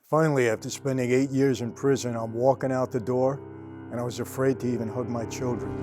Finally, after spending 8 years in prison, I'm walking out the door, and I was afraid to even hug my children.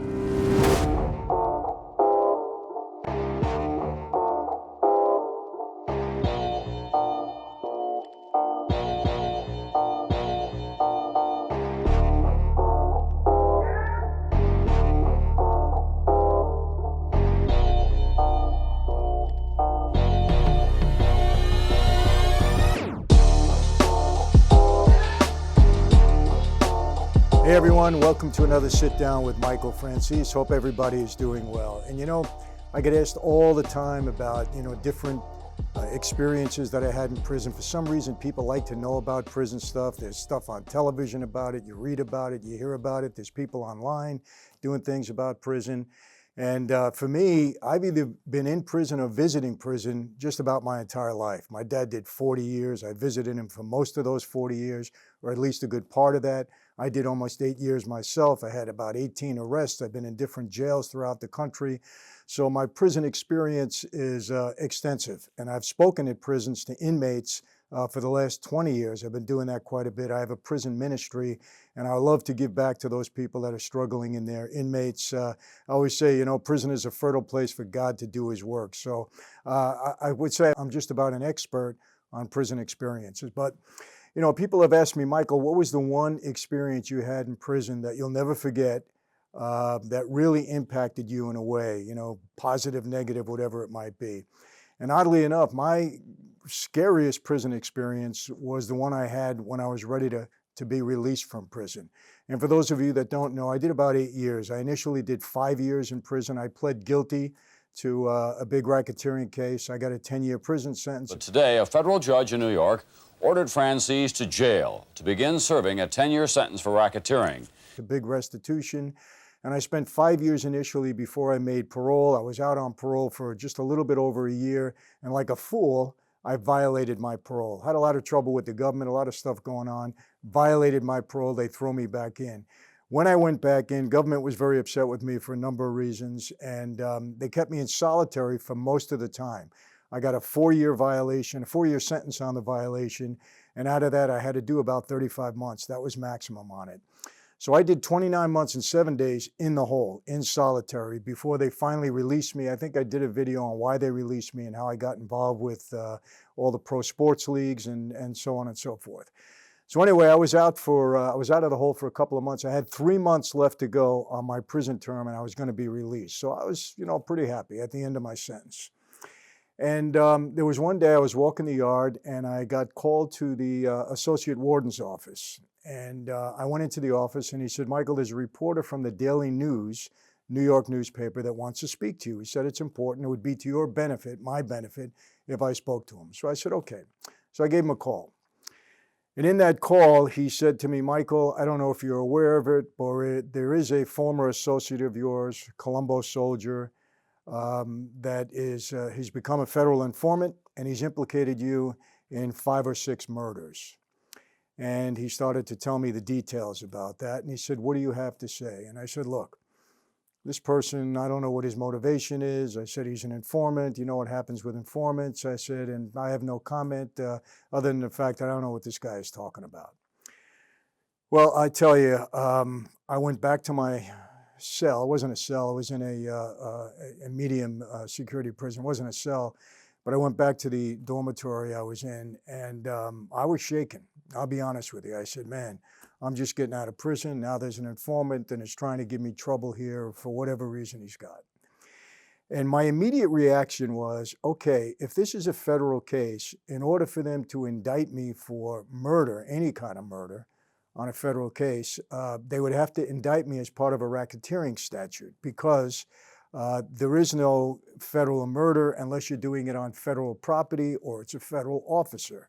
Hey everyone, welcome to another sit down with Michael Franzese. Hope everybody is doing well. And I get asked all the time about, different experiences that I had in prison. For some reason, people like to know about prison stuff. There's stuff on television about it. You read about it, you hear about it. There's people online doing things about prison. And for me, I've either been in prison or visiting prison just about my entire life. My dad did 40 years. I visited him for most of those 40 years, or at least a good part of that. I did almost 8 years myself. I had about 18 arrests. I've been in different jails throughout the country. So my prison experience is extensive. And I've spoken at prisons to inmates for the last 20 years. I've been doing that quite a bit. I have a prison ministry, and I love to give back to those people that are struggling in there. Inmates, I always say, prison is a fertile place for God to do his work. So I would say I'm just about an expert on prison experiences. But people have asked me, Michael, what was the one experience you had in prison that you'll never forget that really impacted you in a way, positive, negative, whatever it might be? And oddly enough, my scariest prison experience was the one I had when I was ready to be released from prison. And for those of you that don't know, I did about 8 years. I initially did 5 years in prison. I pled guilty to a big racketeering case. I got a 10-year prison sentence. But today, a federal judge in New York ordered Franzese to jail to begin serving a 10-year sentence for racketeering. A big restitution. And I spent 5 years initially before I made parole. I was out on parole for just a little bit over a year. And like a fool, I violated my parole. Had a lot of trouble with the government, a lot of stuff going on. Violated my parole. They throw me back in. When I went back in, government was very upset with me for a number of reasons. And they kept me in solitary for most of the time. I got a 4-year violation, a 4-year sentence on the violation. And out of that, I had to do about 35 months. That was maximum on it. So I did 29 months and 7 days in the hole, in solitary, before they finally released me. I think I did a video on why they released me and how I got involved with all the pro sports leagues and so on and so forth. So anyway, I was out of the hole for a couple of months. I had 3 months left to go on my prison term, and I was going to be released. So I was, pretty happy at the end of my sentence. And there was one day I was walking the yard, and I got called to the associate warden's office. And I went into the office, and he said, Michael, there's a reporter from the Daily News, New York newspaper, that wants to speak to you. He said it's important. It would be to your benefit, my benefit, if I spoke to him. So I said, okay. So I gave him a call. And in that call, he said to me, Michael, I don't know if you're aware of it, but there is a former associate of yours, Colombo soldier, he's become a federal informant, and he's implicated you in 5 or 6 murders. And he started to tell me the details about that. And he said, what do you have to say? And I said, look, this person, I don't know what his motivation is. I said, he's an informant. You know what happens with informants. I said, and I have no comment other than the fact that I don't know what this guy is talking about. Well, I tell you, I went back to my cell. It wasn't a cell. It was in a medium security prison. It wasn't a cell. But I went back to the dormitory I was in, and I was shaken. I'll be honest with you. I said, man, I'm just getting out of prison. Now there's an informant and is trying to give me trouble here for whatever reason he's got. And my immediate reaction was, okay, if this is a federal case, in order for them to indict me for murder, any kind of murder, on a federal case, they would have to indict me as part of a racketeering statute, because there is no federal murder unless you're doing it on federal property or it's a federal officer.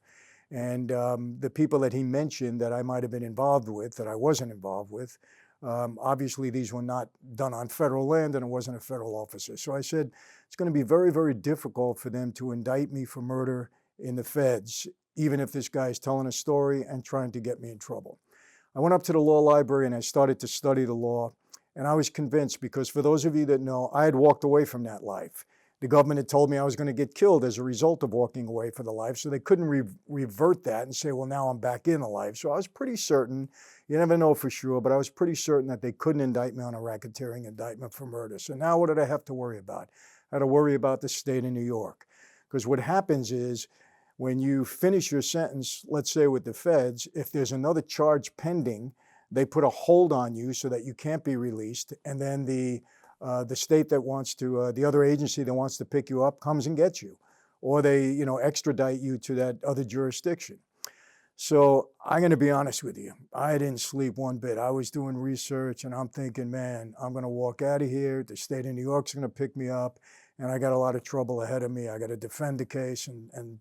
And the people that he mentioned that I might have been involved with, that I wasn't involved with, obviously these were not done on federal land, and it wasn't a federal officer. So I said, it's going to be very, very difficult for them to indict me for murder in the feds, even if this guy is telling a story and trying to get me in trouble. I went up to the law library and I started to study the law. And I was convinced, because for those of you that know, I had walked away from that life. The government had told me I was going to get killed as a result of walking away for the life, so they couldn't revert that and say, well, now I'm back in the life. So I was pretty certain, you never know for sure, but I was pretty certain that they couldn't indict me on a racketeering indictment for murder. So now what did I have to worry about? I had to worry about the state of New York. Because what happens is when you finish your sentence, let's say with the feds, if there's another charge pending, they put a hold on you so that you can't be released, and then the state that wants to, the other agency that wants to pick you up comes and gets you, or they, extradite you to that other jurisdiction. So I'm going to be honest with you. I didn't sleep one bit. I was doing research and I'm thinking, man, I'm going to walk out of here. The state of New York's going to pick me up, and I got a lot of trouble ahead of me. I got to defend the case, and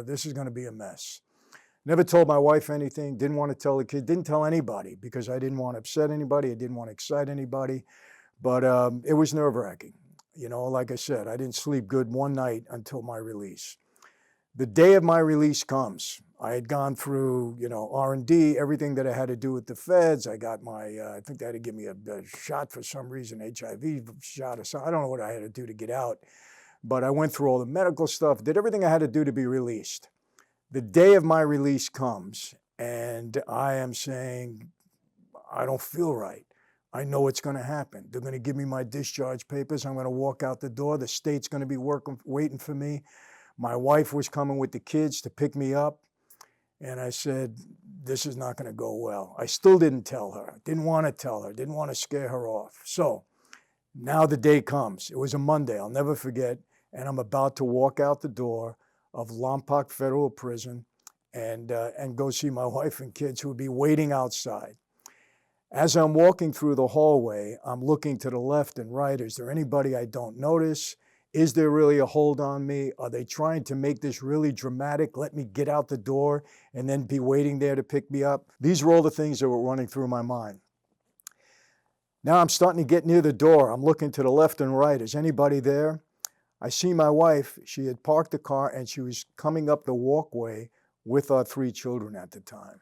this is going to be a mess. Never told my wife anything. Didn't want to tell the kid. Didn't tell anybody because I didn't want to upset anybody. I didn't want to excite anybody. But it was nerve-wracking. Like I said, I didn't sleep good one night until my release. The day of my release comes. I had gone through, R&D, everything that I had to do with the feds. I got my, I think they had to give me a shot for some reason, HIV shot or something. I don't know what I had to do to get out. But I went through all the medical stuff, did everything I had to do to be released. The day of my release comes, and I am saying, I don't feel right. I know it's going to happen. They're going to give me my discharge papers. I'm going to walk out the door. The state's going to be waiting for me. My wife was coming with the kids to pick me up. And I said, this is not going to go well. I still didn't tell her. Didn't want to tell her. Didn't want to scare her off. So now the day comes. It was a Monday. I'll never forget. And I'm about to walk out the door of Lompoc Federal Prison and go see my wife and kids who would be waiting outside. As I'm walking through the hallway, I'm looking to the left and right. Is there anybody I don't notice? Is there really a hold on me? Are they trying to make this really dramatic? Let me get out the door and then be waiting there to pick me up? These were all the things that were running through my mind. Now I'm starting to get near the door. I'm looking to the left and right. Is anybody there? I see my wife. She had parked the car and she was coming up the walkway with our 3 children at the time.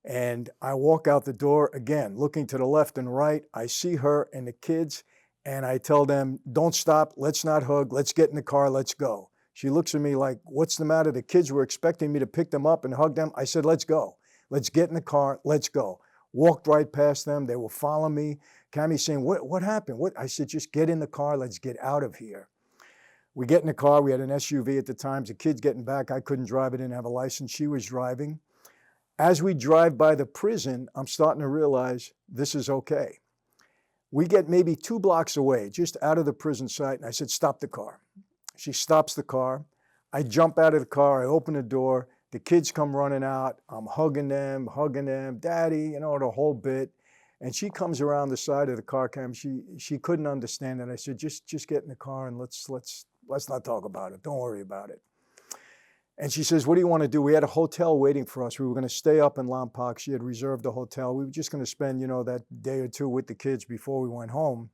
And I walk out the door again, looking to the left and right. I see her and the kids, and I tell them, don't stop, let's not hug, let's get in the car, let's go. She looks at me like, what's the matter? The kids were expecting me to pick them up and hug them. I said, let's go. Let's get in the car, let's go. Walked right past them. They were following me. Cammie's saying, what happened? What? I said, just get in the car, let's get out of here. We get in the car. We had an SUV at the time. The kid's getting back. I couldn't drive. I didn't have a license. She was driving. As we drive by the prison, I'm starting to realize this is okay. We get maybe 2 blocks away, just out of the prison site, and I said, stop the car. She stops the car. I jump out of the car. I open the door. The kids come running out. I'm hugging them, Daddy, the whole bit. And she comes around the side of the car cam. She couldn't understand it. I said, just get in the car and let's not talk about it. Don't worry about it. And she says, what do you want to do? We had a hotel waiting for us. We were going to stay up in Lompoc. She had reserved a hotel. We were just going to spend, that day or 2 with the kids before we went home.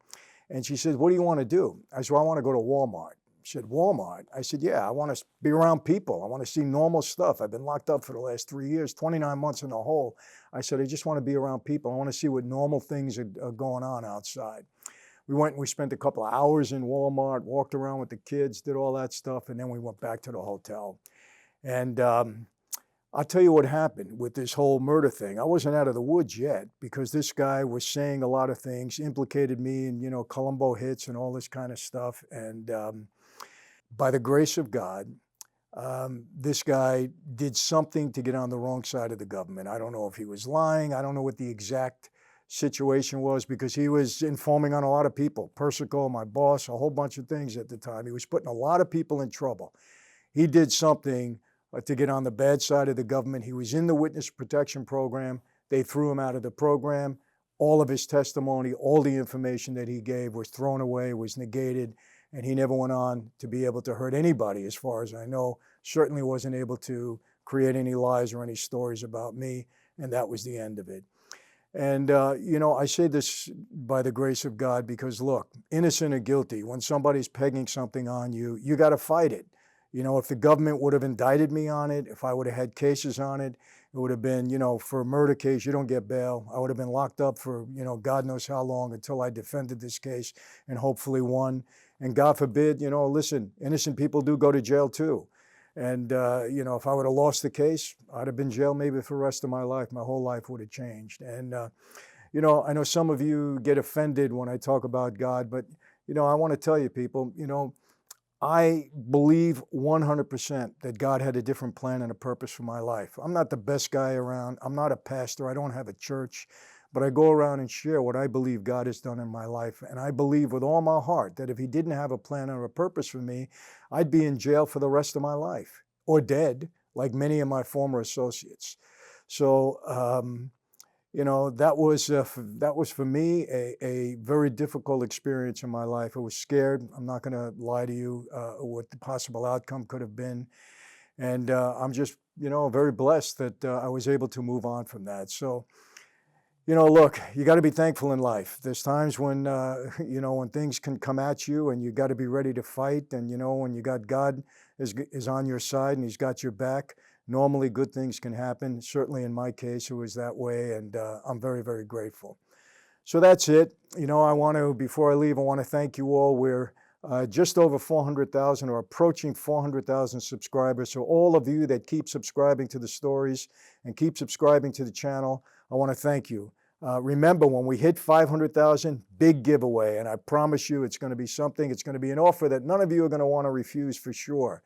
And she said, what do you want to do? I said, well, I want to go to Walmart. She said, Walmart? I said, yeah, I want to be around people. I want to see normal stuff. I've been locked up for the last 3 years, 29 months in a hole. I said, I just want to be around people. I want to see what normal things are going on outside. We went and we spent a couple of hours in Walmart, walked around with the kids, did all that stuff, and then we went back to the hotel. And I'll tell you what happened with this whole murder thing. I wasn't out of the woods yet because this guy was saying a lot of things, implicated me in, Colombo hits and all this kind of stuff. And by the grace of God, this guy did something to get on the wrong side of the government. I don't know if he was lying. I don't know what the exact situation was because he was informing on a lot of people. Persico, my boss, a whole bunch of things at the time. He was putting a lot of people in trouble. He did something to get on the bad side of the government. He was in the witness protection program. They threw him out of the program. All of his testimony, all the information that he gave was thrown away, was negated, and he never went on to be able to hurt anybody, as far as I know. Certainly wasn't able to create any lies or any stories about me, and that was the end of it. And, I say this by the grace of God because, look, innocent or guilty, when somebody's pegging something on you, you got to fight it. If the government would have indicted me on it, if I would have had cases on it, it would have been, for a murder case, you don't get bail. I would have been locked up for, God knows how long until I defended this case and hopefully won. And God forbid, listen, innocent people do go to jail too. And, if I would have lost the case, I'd have been jailed maybe for the rest of my life. My whole life would have changed. And, I know some of you get offended when I talk about God, but, I want to tell you people, I believe 100% that God had a different plan and a purpose for my life. I'm not the best guy around. I'm not a pastor. I don't have a church, but I go around and share what I believe God has done in my life. And I believe with all my heart that if he didn't have a plan or a purpose for me, I'd be in jail for the rest of my life or dead, like many of my former associates. So, that was for me a very difficult experience in my life. I was scared. I'm not going to lie to you what the possible outcome could have been. And I'm just, very blessed that I was able to move on from that. So, look, you got to be thankful in life. There's times when, when things can come at you and you got to be ready to fight. And, when you got God is on your side and he's got your back, normally good things can happen. Certainly in my case, it was that way. And I'm very, very grateful. So that's it. Before I leave, I want to thank you all. We're just over 400,000 or approaching 400,000 subscribers. So all of you that keep subscribing to the stories and keep subscribing to the channel, I want to thank you. Remember, when we hit 500,000, big giveaway. And I promise you it's going to be something. It's going to be an offer that none of you are going to want to refuse for sure.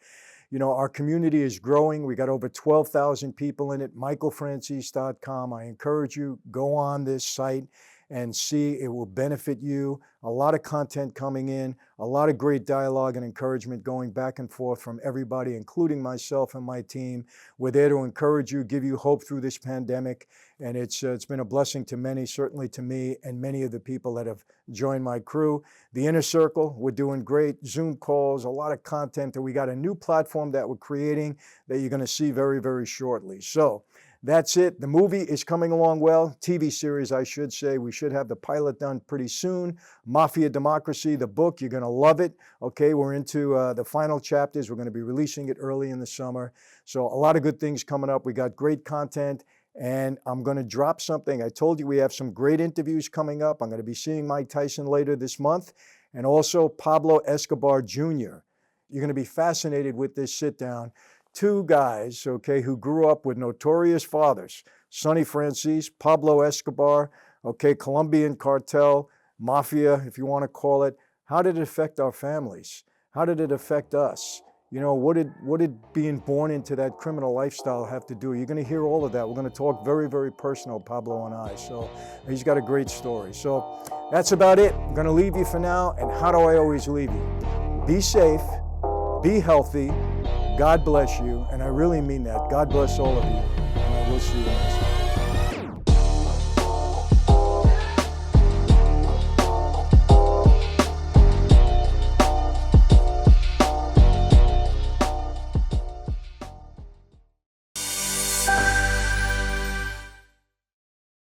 Our community is growing. We got over 12,000 people in it, michaelfranzese.com. I encourage you, go on this site and see. It will benefit you. A lot of content coming in, a lot of great dialogue and encouragement going back and forth from everybody, including myself and my team. We're there to encourage you, give you hope through this pandemic. And it's been a blessing to many, certainly to me and many of the people that have joined my crew. The Inner Circle, we're doing great. Zoom calls, a lot of content. And we got a new platform that we're creating that you're going to see very, very shortly. So that's it. The movie is coming along well. TV series, I should say. We should have the pilot done pretty soon. Mafia Democracy, the book, you're going to love it. Okay, we're into the final chapters. We're going to be releasing it early in the summer. So a lot of good things coming up. We got great content. And I'm going to drop something. I told you we have some great interviews coming up. I'm going to be seeing Mike Tyson later this month and also Pablo Escobar Jr. You're going to be fascinated with this sit down. Two guys, okay, who grew up with notorious fathers, Sonny Franzese, Pablo Escobar, okay, Colombian cartel, mafia, if you want to call it. How did it affect our families? How did it affect us? What did being born into that criminal lifestyle have to do? You're going to hear all of that. We're going to talk very, very personal, Pablo and I. So he's got a great story. So that's about it. I'm going to leave you for now. And how do I always leave you? Be safe, be healthy, God bless you. And I really mean that. God bless all of you.